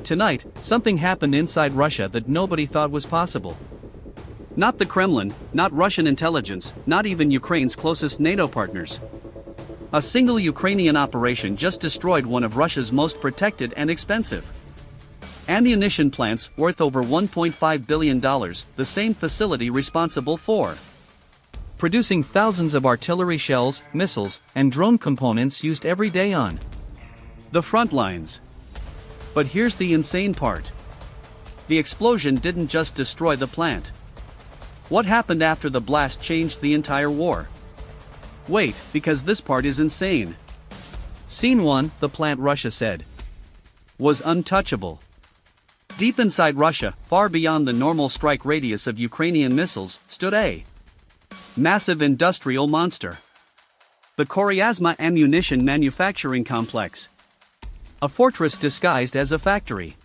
tonight, something happened inside Russia that nobody thought was possible. Not the Kremlin, not Russian intelligence, not even Ukraine's closest NATO partners. A single Ukrainian operation just destroyed one of Russia's most protected and expensive ammunition plants worth over $1.5 billion, the same facility responsible for producing thousands of artillery shells, missiles, and drone components used every day on the front lines. But here's the insane part. The explosion didn't just destroy the plant. What happened after the blast changed the entire war. Wait, because this part is insane. Scene 1, the plant, Russia said, was untouchable. Deep inside Russia, far beyond the normal strike radius of Ukrainian missiles, stood a massive industrial monster. The Koryazma ammunition manufacturing complex. A fortress disguised as a factory.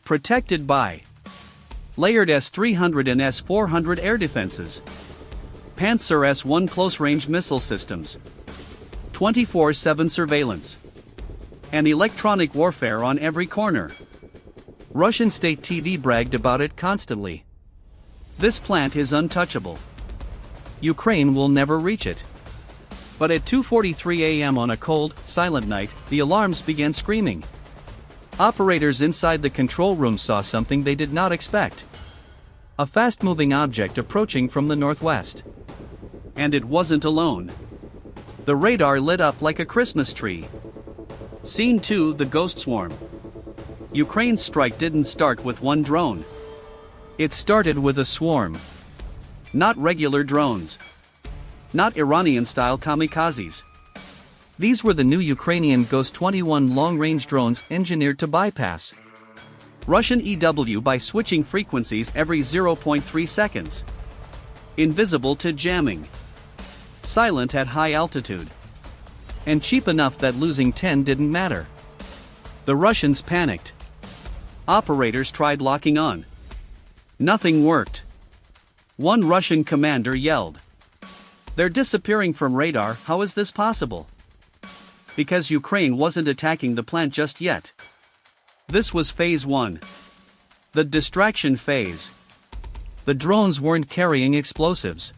Protected by layered S-300 and S-400 air defenses. Panzer S-1 close-range missile systems. 24/7 surveillance. And electronic warfare on every corner. Russian state TV bragged about it constantly. This plant is untouchable. Ukraine will never reach it. But at 2:43 a.m. on a cold, silent night, the alarms began screaming. Operators inside the control room saw something they did not expect. A fast-moving object approaching from the northwest. And it wasn't alone. The radar lit up like a Christmas tree. Scene 2, the ghost swarm. Ukraine's strike didn't start with one drone. It started with a swarm. Not regular drones. Not Iranian-style kamikazes. These were the new Ukrainian Ghost 21 long-range drones engineered to bypass Russian EW by switching frequencies every 0.3 seconds. Invisible to jamming. Silent at high altitude. And cheap enough that losing 10 didn't matter. The Russians panicked. Operators tried locking on. Nothing worked. One Russian commander yelled, "They're disappearing from radar, how is this possible?" Because Ukraine wasn't attacking the plant just yet. This was phase 1. The distraction phase. The drones weren't carrying explosives.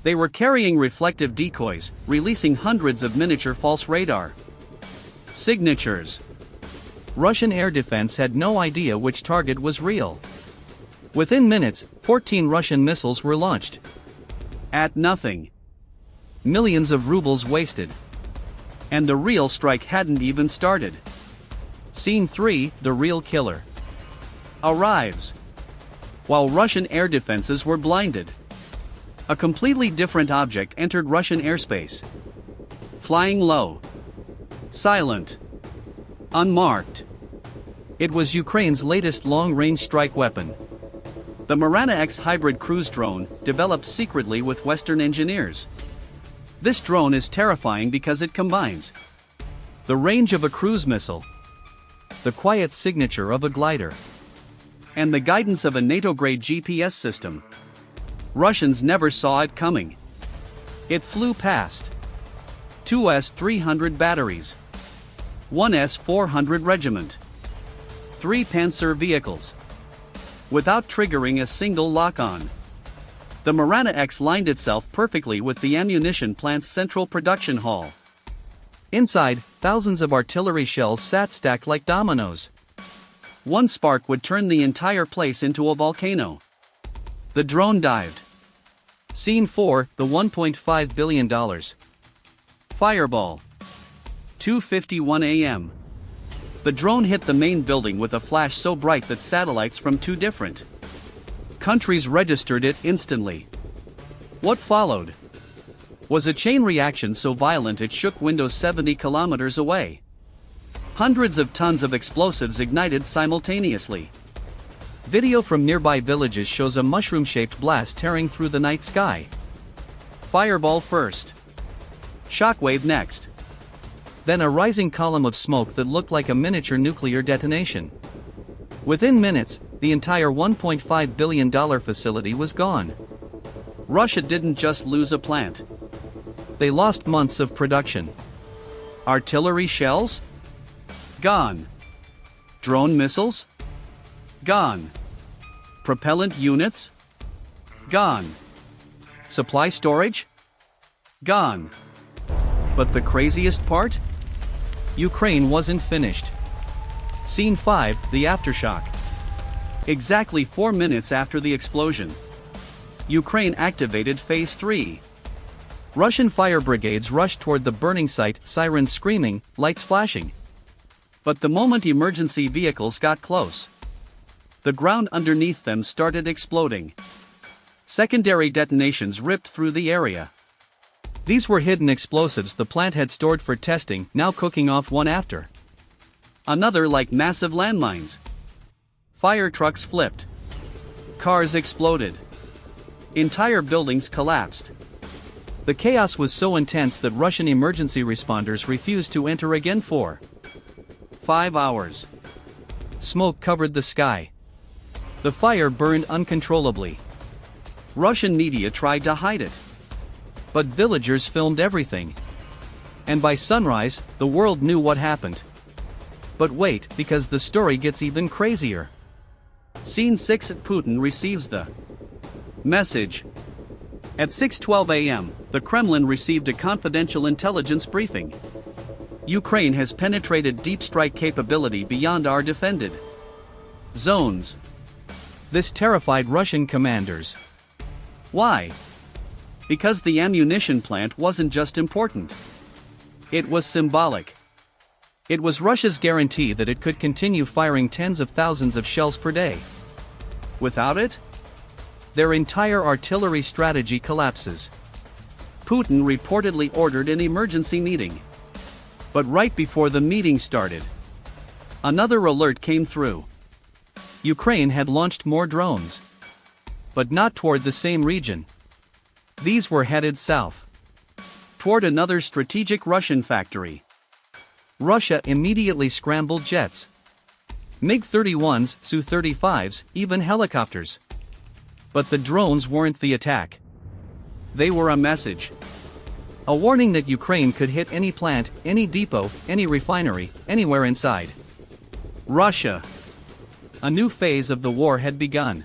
They were carrying reflective decoys, releasing hundreds of miniature false radar signatures. Russian air defense had no idea which target was real. Within minutes, 14 Russian missiles were launched. At nothing. Millions of rubles wasted. And the real strike hadn't even started. Scene 3, the real killer arrives. While Russian air defenses were blinded. A completely different object entered Russian airspace. Flying low. Silent. Unmarked. It was Ukraine's latest long-range strike weapon. The Marana X hybrid cruise drone, developed secretly with Western engineers. This drone is terrifying because it combines the range of a cruise missile, the quiet signature of a glider, and the guidance of a NATO-grade GPS system. Russians never saw it coming. It flew past 2 S-300 batteries, 1 S-400 regiment, 3 Panzer vehicles, without triggering a single lock-on. The Marana X lined itself perfectly with the ammunition plant's central production hall. Inside, thousands of artillery shells sat stacked like dominoes. One spark would turn the entire place into a volcano. The drone dived. Scene 4, the $1.5 billion fireball. 2:51 a.m. The drone hit the main building with a flash so bright that satellites from 2 different countries registered it instantly. What followed was a chain reaction so violent it shook windows 70 kilometers away. Hundreds of tons of explosives ignited simultaneously. Video from nearby villages shows a mushroom-shaped blast tearing through the night sky. Fireball first. Shockwave next. Then a rising column of smoke that looked like a miniature nuclear detonation. Within minutes, the entire $1.5 billion facility was gone. Russia didn't just lose a plant. They lost months of production. Artillery shells? Gone. Drone missiles? Gone. Propellant units? Gone. Supply storage? Gone. But the craziest part? Ukraine wasn't finished. Scene 5, the aftershock. Exactly 4 minutes after the explosion, Ukraine activated Phase 3. Russian fire brigades rushed toward the burning site, sirens screaming, lights flashing. But the moment emergency vehicles got close, the ground underneath them started exploding. Secondary detonations ripped through the area. These were hidden explosives the plant had stored for testing, now cooking off one after another like massive landmines. Fire trucks flipped. Cars exploded. Entire buildings collapsed. The chaos was so intense that Russian emergency responders refused to enter again for 5 hours. Smoke covered the sky. The fire burned uncontrollably. Russian media tried to hide it, but villagers filmed everything. And by sunrise, the world knew what happened. But wait, because the story gets even crazier. Scene 6, Putin receives the message. At 6:12 a.m., the Kremlin received a confidential intelligence briefing. Ukraine has penetrated deep strike capability beyond our defended zones. This terrified Russian commanders. Why? Because the ammunition plant wasn't just important. It was symbolic. It was Russia's guarantee that it could continue firing tens of thousands of shells per day. Without it, their entire artillery strategy collapses. Putin reportedly ordered an emergency meeting. But right before the meeting started, another alert came through. Ukraine had launched more drones, but not toward the same region. These were headed south, toward another strategic Russian factory. Russia immediately scrambled jets, MiG-31s, Su-35s, even helicopters. But the drones weren't the attack. They were a message. A warning that Ukraine could hit any plant, any depot, any refinery, anywhere inside Russia. A new phase of the war had begun.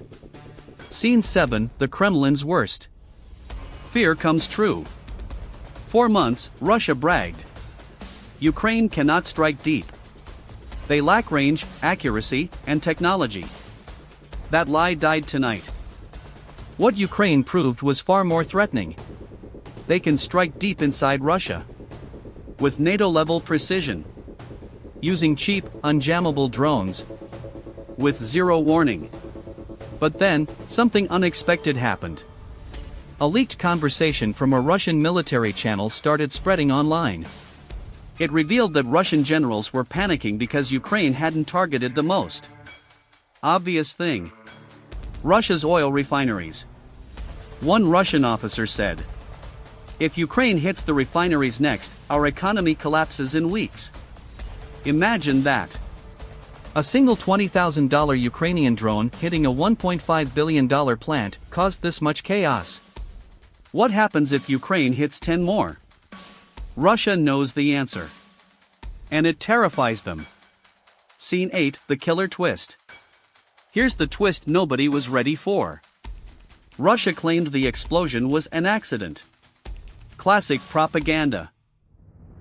Scene 7, the Kremlin's worst. Fear comes true. 4 months, Russia bragged. Ukraine cannot strike deep. They lack range, accuracy, and technology. That lie died tonight. What Ukraine proved was far more threatening. They can strike deep inside Russia, with NATO-level precision, using cheap, unjammable drones, with zero warning. But then, something unexpected happened. A leaked conversation from a Russian military channel started spreading online. It revealed that Russian generals were panicking because Ukraine hadn't targeted the most obvious thing: Russia's oil refineries. One Russian officer said, "If Ukraine hits the refineries next, our economy collapses in weeks." Imagine that. A single $20,000 Ukrainian drone hitting a $1.5 billion plant caused this much chaos. What happens if Ukraine hits 10 more? Russia knows the answer. And it terrifies them. Scene 8, the killer twist. Here's the twist nobody was ready for. Russia claimed the explosion was an accident. Classic propaganda.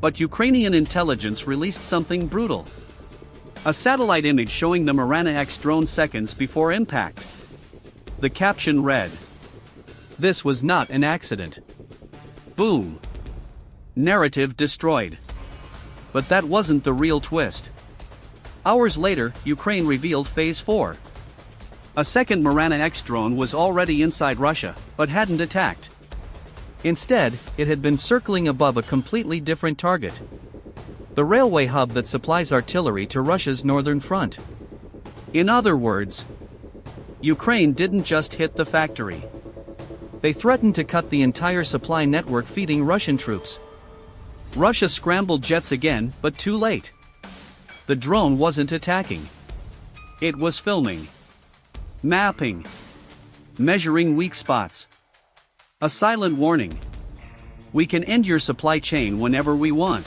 But Ukrainian intelligence released something brutal. A satellite image showing the Marana X drone seconds before impact. The caption read, "This was not an accident." Boom. Narrative destroyed. But that wasn't the real twist. Hours later, Ukraine revealed Phase 4. A second Marana X drone was already inside Russia, but hadn't attacked. Instead, it had been circling above a completely different target: the railway hub that supplies artillery to Russia's northern front. In other words, Ukraine didn't just hit the factory. They threatened to cut the entire supply network feeding Russian troops. Russia scrambled jets again, but too late. The drone wasn't attacking. It was filming, mapping, measuring weak spots. A silent warning: we can end your supply chain whenever we want.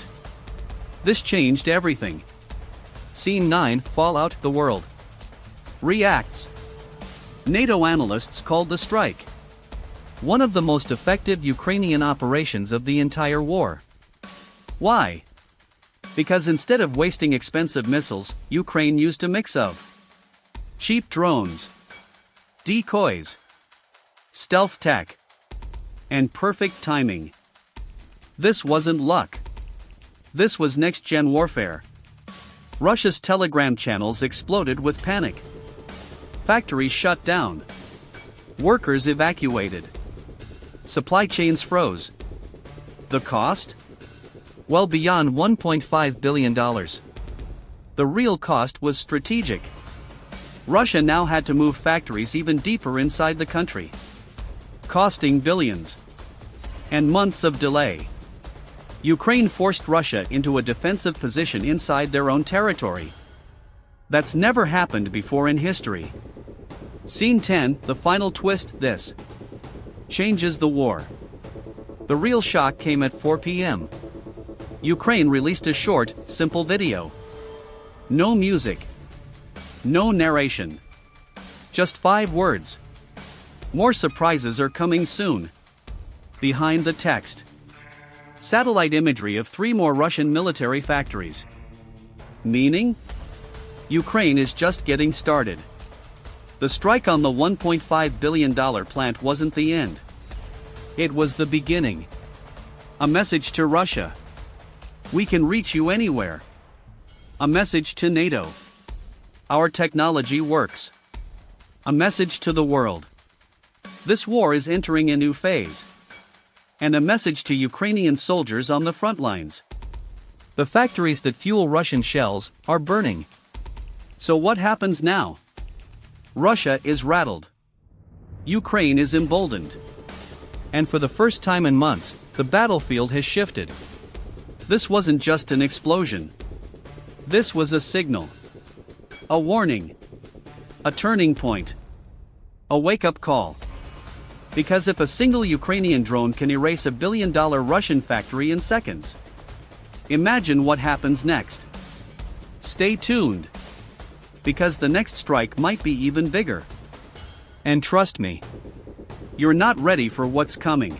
This changed everything. Scene 9, Fallout, the world reacts. NATO analysts called the strike one of the most effective Ukrainian operations of the entire war. Why? Because instead of wasting expensive missiles, Ukraine used a mix of cheap drones, decoys, stealth tech, and perfect timing. This wasn't luck. This was next-gen warfare. Russia's Telegram channels exploded with panic. Factories shut down. Workers evacuated. Supply chains froze. The cost? Well beyond $1.5 billion. The real cost was strategic. Russia now had to move factories even deeper inside the country, costing billions. And months of delay. Ukraine forced Russia into a defensive position inside their own territory. That's never happened before in history. Scene 10, the final twist, this changes the war. The real shock came at 4 p.m. Ukraine released a short, simple video. No music. No narration. Just 5 words. More surprises are coming soon. Behind the text. Satellite imagery of 3 more Russian military factories. Meaning? Ukraine is just getting started. The strike on the $1.5 billion plant wasn't the end. It was the beginning. A message to Russia. We can reach you anywhere. A message to NATO. Our technology works. A message to the world. This war is entering a new phase. And a message to Ukrainian soldiers on the front lines. The factories that fuel Russian shells are burning. So what happens now? Russia is rattled. Ukraine is emboldened. And for the first time in months, the battlefield has shifted. This wasn't just an explosion. This was a signal. A warning. A turning point. A wake-up call. Because if a single Ukrainian drone can erase a billion-dollar Russian factory in seconds, imagine what happens next. Stay tuned. Because the next strike might be even bigger. And trust me, you're not ready for what's coming.